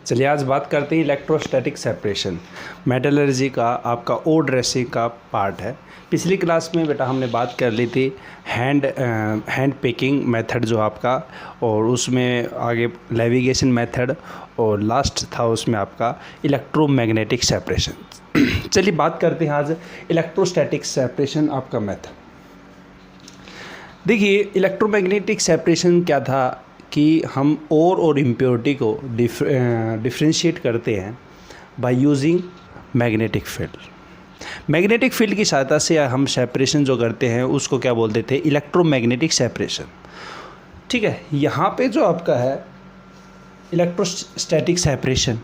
चलिए आज बात करते हैं इलेक्ट्रोस्टैटिक सेपरेशन। मेटलर्जी का आपका ओड रेसी का पार्ट है। पिछली क्लास में बेटा हमने बात कर ली थी हैंड पेकिंग मेथड जो आपका, और उसमें आगे नेविगेशन मेथड, और लास्ट था उसमें आपका इलेक्ट्रोमैग्नेटिक सेपरेशन। चलिए बात करते हैं आज इलेक्ट्रोस्टैटिक सेपरेशन आपका मेथड। देखिए इलेक्ट्रोमैग्नेटिक सेपरेशन क्या था कि हम ओर और इम्प्योरिटी को डिफ्रेंशिएट करते हैं by using magnetic field. Magnetic field की सहायता से हम सेपरेशन जो करते हैं उसको क्या बोलते थे, इलेक्ट्रोमैग्नेटिक सेपरेशन। ठीक है, यहाँ पे जो आपका है इलेक्ट्रोस्टैटिक सेपरेशन,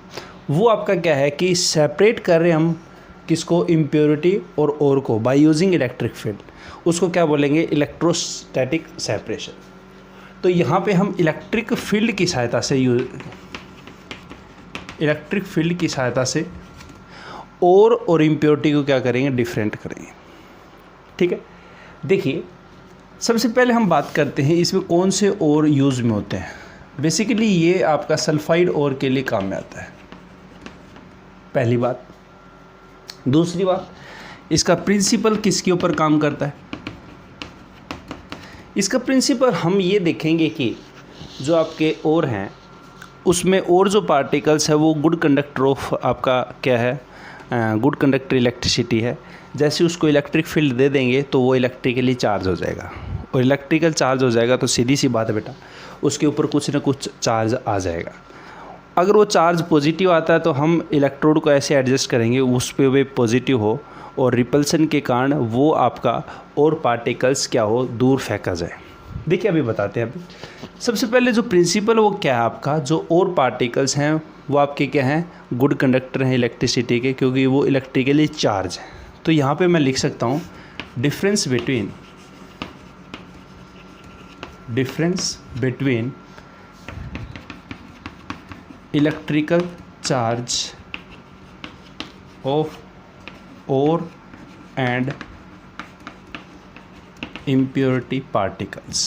वो आपका क्या है कि सेपरेट कर रहे हैं हम किसको, इम्प्योरिटी और ओर को बाय यूजिंग इलेक्ट्रिक फील्ड। उसको क्या बोलेंगे, इलेक्ट्रोस्टैटिक सेपरेशन। तो यहाँ पे हम इलेक्ट्रिक फील्ड की सहायता से ओर और इम्प्योरिटी को क्या करेंगे, डिफरेंट करेंगे। ठीक है, देखिए सबसे पहले हम बात करते हैं इसमें कौन से ओर यूज़ में होते हैं। बेसिकली ये आपका सल्फाइड ओर के लिए काम में आता है, पहली बात। दूसरी बात, इसका प्रिंसिपल किसके ऊपर काम करता है। इसका प्रिंसिपल हम ये देखेंगे कि जो आपके ओर हैं उसमें और जो पार्टिकल्स है वो गुड कंडक्टर ऑफ आपका क्या है, गुड कंडक्टर इलेक्ट्रिसिटी है। जैसे उसको इलेक्ट्रिक फील्ड दे देंगे तो वो इलेक्ट्रिकली चार्ज हो जाएगा, और इलेक्ट्रिकल चार्ज हो जाएगा तो सीधी सी बात है बेटा, उसके ऊपर कुछ ना कुछ चार्ज आ जाएगा। अगर वो चार्ज पॉजिटिव आता है तो हम इलेक्ट्रोड को ऐसे एडजस्ट करेंगे उस पर वे पॉजिटिव हो, और रिपल्सन के कारण वो आपका और पार्टिकल्स क्या हो, दूर फेंका जाए। देखिए अभी बताते हैं। अभी सबसे पहले जो प्रिंसिपल वो क्या है आपका, जो और पार्टिकल्स हैं वो आपके क्या हैं, गुड कंडक्टर हैं इलेक्ट्रिसिटी के, क्योंकि वो इलेक्ट्रिकली चार्ज है। तो यहाँ पे मैं लिख सकता हूँ difference between electrical charge of ore and impurity particles,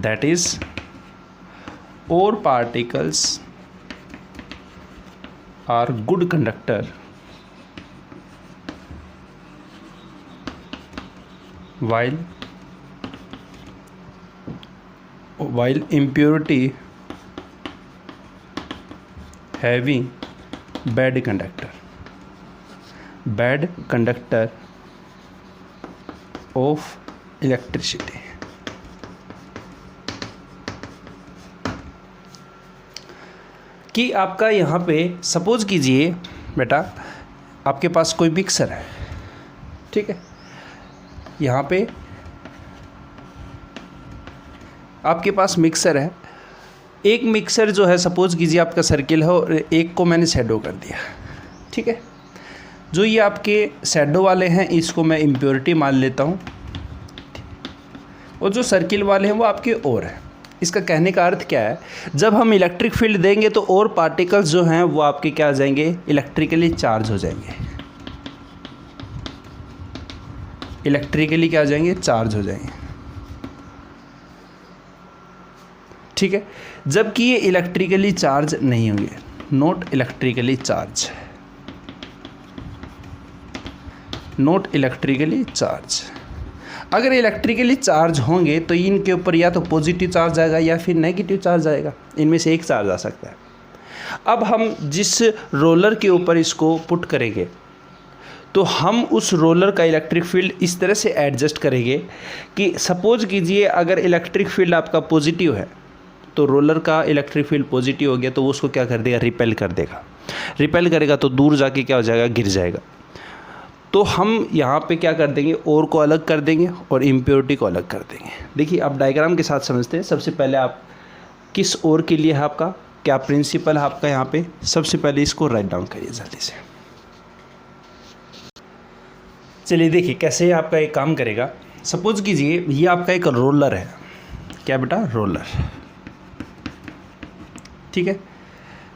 that is ore particles are good conductor while impurity having bad conductor of electricity। कि आपका यहाँ पे सपोज कीजिए बेटा आपके पास कोई मिक्सर है। ठीक है, यहाँ पे आपके पास मिक्सर है। एक मिक्सर जो है सपोज कीजिए आपका सर्किल है और एक को मैंने शैडो कर दिया। ठीक है, जो ये आपके शैडो वाले हैं इसको मैं इम्प्योरिटी मान लेता हूँ, और जो सर्किल वाले हैं वो आपके ओर हैं। इसका कहने का अर्थ क्या है, जब हम इलेक्ट्रिक फील्ड देंगे तो और पार्टिकल्स जो हैं वो आपके क्या आ जाएंगे, इलेक्ट्रिकली चार्ज हो जाएंगे। इलेक्ट्रिकली क्या हो जाएंगे, चार्ज हो जाएंगे। ठीक है, जबकि ये इलेक्ट्रिकली चार्ज नहीं होंगे, नॉट इलेक्ट्रिकली चार्ज। अगर इलेक्ट्रिकली चार्ज होंगे तो इनके ऊपर या तो पॉजिटिव चार्ज आएगा या फिर नेगेटिव चार्ज आएगा, इनमें से एक चार्ज आ सकता है। अब हम जिस रोलर के ऊपर इसको पुट करेंगे तो हम उस रोलर का इलेक्ट्रिक फील्ड इस तरह से एडजस्ट करेंगे कि सपोज कीजिए अगर इलेक्ट्रिक फील्ड आपका पॉजिटिव है तो रोलर का इलेक्ट्रिक फील्ड पॉजिटिव हो गया तो वो उसको क्या कर देगा, रिपेल कर देगा। रिपेल करेगा तो दूर जाके क्या हो जाएगा, गिर जाएगा। तो हम यहाँ पे क्या कर देंगे, ओर को अलग कर देंगे और इम्प्योरिटी को अलग कर देंगे। देखिए आप डायग्राम के साथ समझते हैं। सबसे पहले आप किस ओर के लिए है आपका क्या प्रिंसिपल है आपका, यहाँ पे सबसे पहले इसको राइट डाउन करिए जल्दी से। चलिए देखिए कैसे आपका एक काम करेगा। सपोज कीजिए ये आपका एक रोलर है। क्या बेटा, रोलर। ठीक है,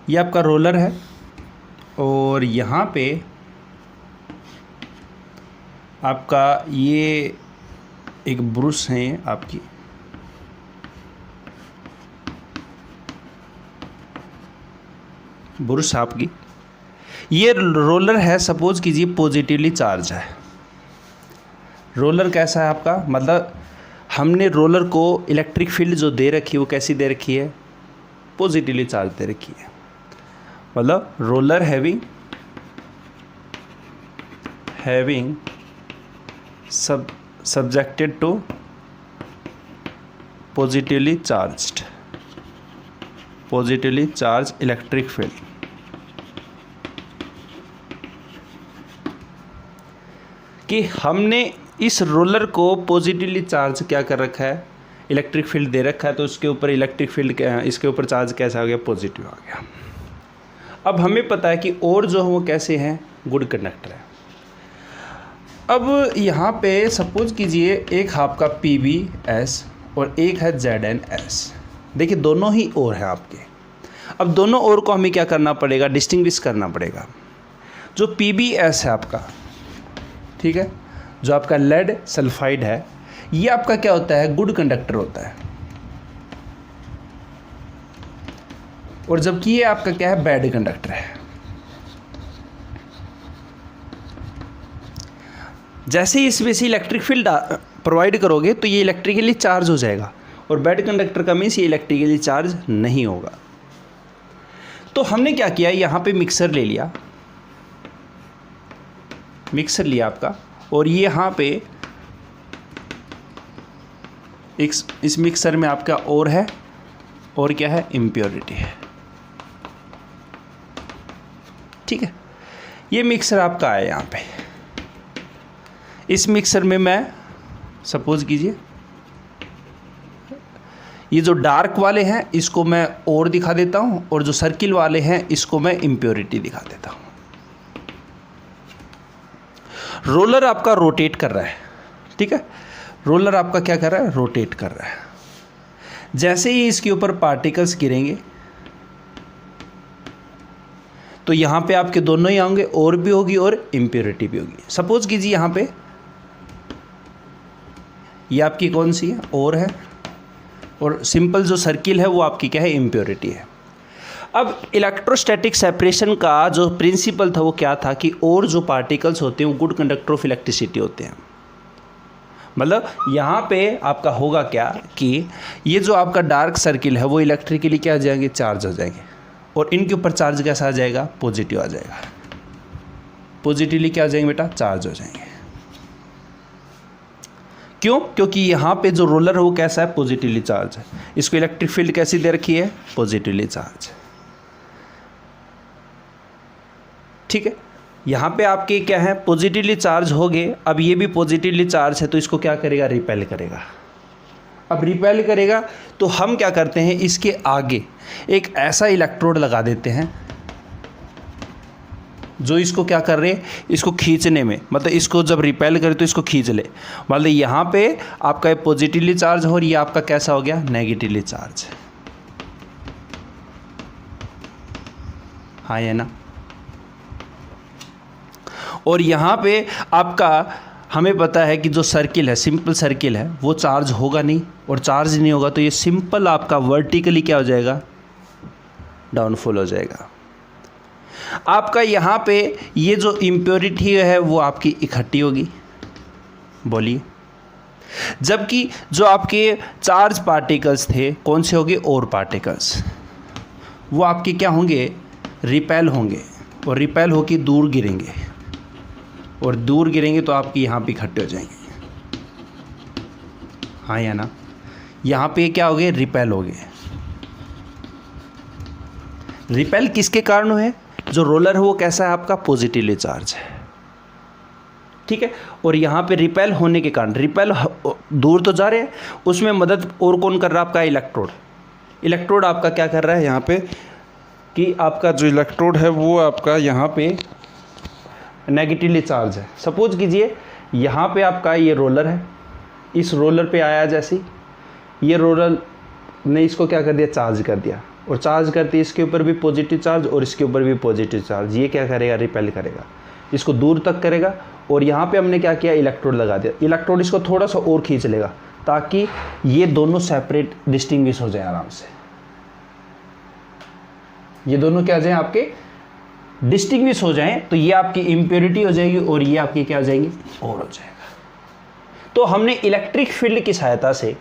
ये आपका रोलर है और यहाँ पे आपका ये एक ब्रश है आपकी, ब्रश आपकी, ये रोलर है, सपोज कीजिए पॉजिटिवली चार्ज है। रोलर कैसा है आपका, मतलब हमने रोलर को इलेक्ट्रिक फील्ड जो दे रखी है वो कैसी दे रखी है, पॉजिटिवली चार्ज दे रखी है। मतलब roller having subjected to positively charged electric field। कि हमने इस रोलर को पॉजिटिवली चार्ज क्या कर रखा है, इलेक्ट्रिक फील्ड दे रखा है, तो उसके ऊपर इलेक्ट्रिक फील्ड, इसके ऊपर चार्ज कैसा हो गया, पॉजिटिव आ गया। अब हमें पता है कि और जो है वो कैसे हैं, गुड कंडक्टर है। अब यहाँ पे सपोज कीजिए एक आपका PbS और एक है ZnS। देखिए दोनों ही और हैं आपके। अब दोनों और को हमें क्या करना पड़ेगा, डिस्टिंग्विश करना पड़ेगा। जो PbS है आपका, ठीक है, जो आपका लेड सल्फाइड है, ये आपका क्या होता है, गुड कंडक्टर होता है। और जबकि ये आपका क्या है, बैड कंडक्टर है। जैसे ही इसमें से इलेक्ट्रिक फील्ड प्रोवाइड करोगे तो ये इलेक्ट्रिकली चार्ज हो जाएगा, और बैड कंडक्टर का मीन्स ये इलेक्ट्रिकली चार्ज नहीं होगा। तो हमने क्या किया, यहाँ पे मिक्सर ले लिया, मिक्सर लिया आपका, और ये यहाँ पे इस मिक्सर में आपका और है, और क्या है, इम्प्योरिटी है। ठीक है, ये मिक्सर आपका है। यहाँ पे इस मिक्सर में मैं सपोज कीजिए ये जो डार्क वाले हैं इसको मैं और दिखा देता हूँ, और जो सर्किल वाले हैं इसको मैं इम्प्योरिटी दिखा देता हूँ। रोलर आपका रोटेट कर रहा है, ठीक है, रोलर आपका क्या कर रहा है, रोटेट कर रहा है। जैसे ही इसके ऊपर पार्टिकल्स गिरेंगे तो यहाँ पे आपके दोनों ही आएंगे, और भी होगी और इम्प्योरिटी भी होगी। सपोज कीजिए यहाँ पे ये आपकी कौन सी है, और है, और सिंपल जो सर्किल है वो आपकी क्या है, इम्प्योरिटी है। अब इलेक्ट्रोस्टैटिक सेपरेशन का जो प्रिंसिपल था वो क्या था कि और जो पार्टिकल्स होते हैं वो गुड कंडक्टर ऑफ इलेक्ट्रिसिटी होते हैं। मतलब यहाँ पे आपका होगा क्या कि ये जो आपका डार्क सर्किल है वो इलेक्ट्रिकली क्या हो जाएंगे, चार्ज हो जाएंगे, और इनके ऊपर चार्ज कैसा आ जाएगा, पॉजिटिव आ जाएगा। पॉजिटिवली क्या हो जाएंगे बेटा, चार्ज हो जाएंगे। क्यों, क्योंकि यहाँ पे जो रोलर है वो कैसा है, पॉजिटिवली चार्ज है। इसको इलेक्ट्रिक फील्ड कैसी दे रखी है, पॉजिटिवली चार्ज। ठीक है, यहाँ पे आपके क्या है, पॉजिटिवली चार्ज हो गए। अब ये भी पॉजिटिवली चार्ज है तो इसको क्या करेगा, रिपेल करेगा। अब रिपेल करेगा तो हम क्या करते हैं, इसके आगे एक ऐसा इलेक्ट्रोड लगा देते हैं जो इसको क्या कर रहे हैं, इसको खींचने में, मतलब इसको जब रिपेल करे तो इसको खींच ले। मतलब यहाँ पे आपका पॉजिटिवली चार्ज हो और ये आपका कैसा हो गया, नेगेटिवली चार्ज। हाँ है ना। और यहाँ पे आपका हमें पता है कि जो सर्किल है, सिंपल सर्किल है, वो चार्ज होगा नहीं, और चार्ज नहीं होगा तो ये सिंपल आपका वर्टिकली क्या हो जाएगा, डाउनफॉल हो जाएगा। आपका यहाँ पे ये जो इम्प्योरिटी है वो आपकी इकट्ठी होगी, बोलिए। जबकि जो आपके चार्ज पार्टिकल्स थे कौन से होंगे, और पार्टिकल्स, वो आपके क्या होंगे, रिपेल होंगे, और रिपेल होकर दूर गिरेंगे, और दूर गिरेंगे तो आपके यहाँ पे इकट्ठे हो जाएंगे। हाँ या ना। यहाँ पे क्या हो गए, रिपेल हो गए। रिपेल किसके कारण हुए, जो रोलर है वो कैसा है आपका, पॉजिटिवली चार्ज है। ठीक है, और यहाँ पे रिपेल होने के कारण, रिपेल दूर तो जा रहे हैं, उसमें मदद और कौन कर रहा है, आपका इलेक्ट्रोड। इलेक्ट्रोड आपका क्या कर रहा है यहाँ पे, कि आपका जो इलेक्ट्रोड है वो आपका यहाँ पे नेगेटिवली चार्ज है। सपोज कीजिए यहाँ पे आपका ये रोलर है, इस रोलर पे आया, जैसे ये रोलर ने इसको क्या कर दिया, चार्ज कर दिया, और चार्ज करते इसके ऊपर भी पॉजिटिव चार्ज और इसके ऊपर भी पॉजिटिव चार्ज। ये क्या करेगा, रिपेल करेगा, इसको दूर तक करेगा। और यहाँ पे हमने क्या किया, इलेक्ट्रोड लगा दिया। इलेक्ट्रोड इसको थोड़ा सा और खींच लेगा ताकि ये दोनों सेपरेट डिस्टिंग्विश हो जाए आराम से। ये दोनों क्या हो जाए आपके डिस्टिंग्विश हो जाएं, तो ये आपकी इम्प्योरिटी हो जाएगी और ये आपकी क्या हो जाएगी, और हो जाएगा। तो हमने इलेक्ट्रिक फील्ड की सहायता से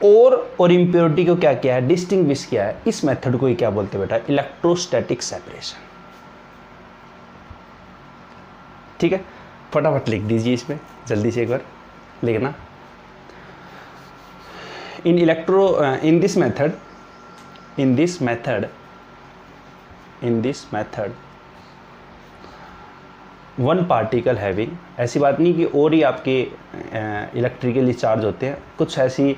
और इम्प्योरिटी को क्या किया है, डिस्टिंग्विश किया है। इस मेथड को ही क्या बोलते हैं बेटा, इलेक्ट्रोस्टैटिक सेपरेशन। ठीक है, फटाफट लिख दीजिए इसमें, जल्दी से एक बार लिखना। in this method one particle having, ऐसी बात नहीं कि और ही आपके इलेक्ट्रिकली चार्ज होते हैं, कुछ ऐसी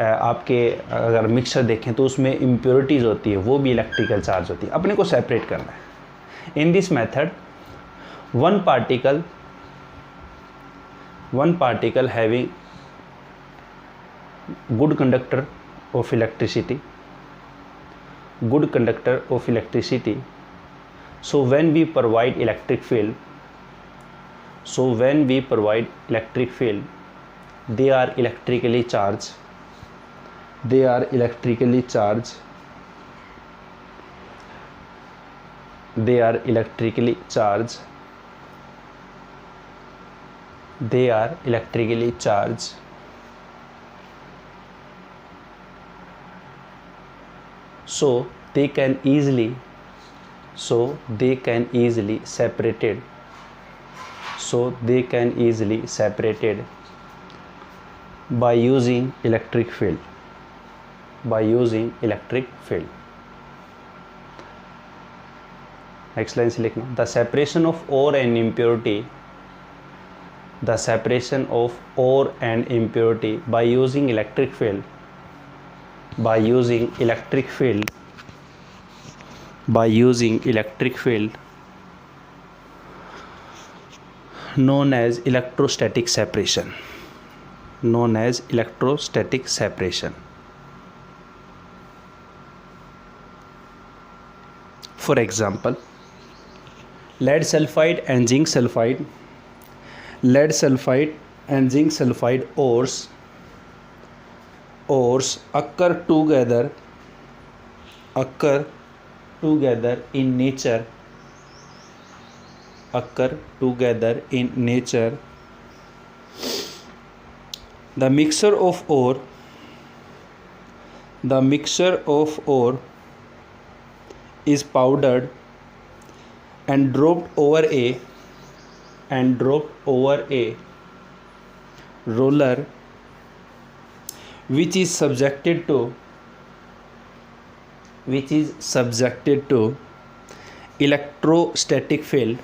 आपके अगर मिक्सचर देखें तो उसमें इम्प्योरिटीज़ होती है, वो भी इलेक्ट्रिकल चार्ज होती है, अपने को सेपरेट करना है। In this method one particle having good conductor of electricity, so when we provide electric field, they are electrically charged, so they can easily separated by using electric field, next line से लिखना, the separation of ore and impurity by using electric field known as electrostatic separation. For example, lead sulfide and zinc sulfide ores occur together in nature. The mixture of ore is powdered and dropped over a roller which is subjected to electrostatic field,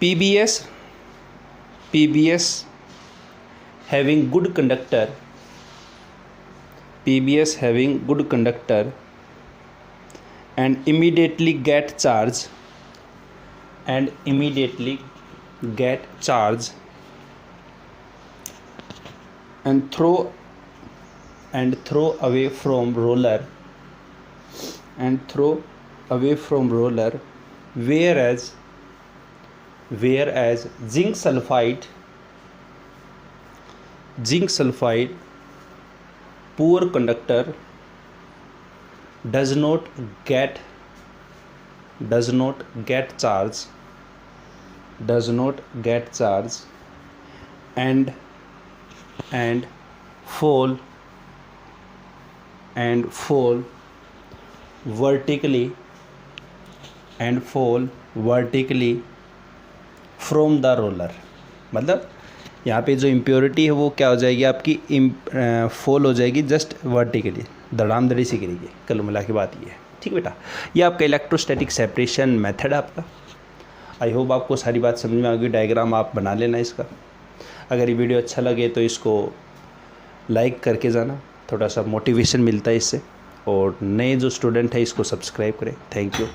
PBS having good conductor and immediately get charge and throw away from roller, whereas zinc sulfide poor conductor does not get charge and fall vertically from the roller। मतलब यहाँ पे जो impurity है वो क्या हो जाएगी आपकी, फॉल हो जाएगी जस्ट वर्टिकली, धड़ाम-धड़ी सी गिरेगी। कल मिला के बात ये है, ठीक बेटा। ये आपका इलेक्ट्रोस्टैटिक सेपरेशन मेथड है आपका। आई होप आपको सारी बात समझ में आ गई। डायग्राम आप बना लेना इसका। अगर ये वीडियो अच्छा लगे तो इसको लाइक करके जाना, थोड़ा सा मोटिवेशन मिलता है इससे। और नए जो स्टूडेंट है इसको सब्सक्राइब करें। Thank you.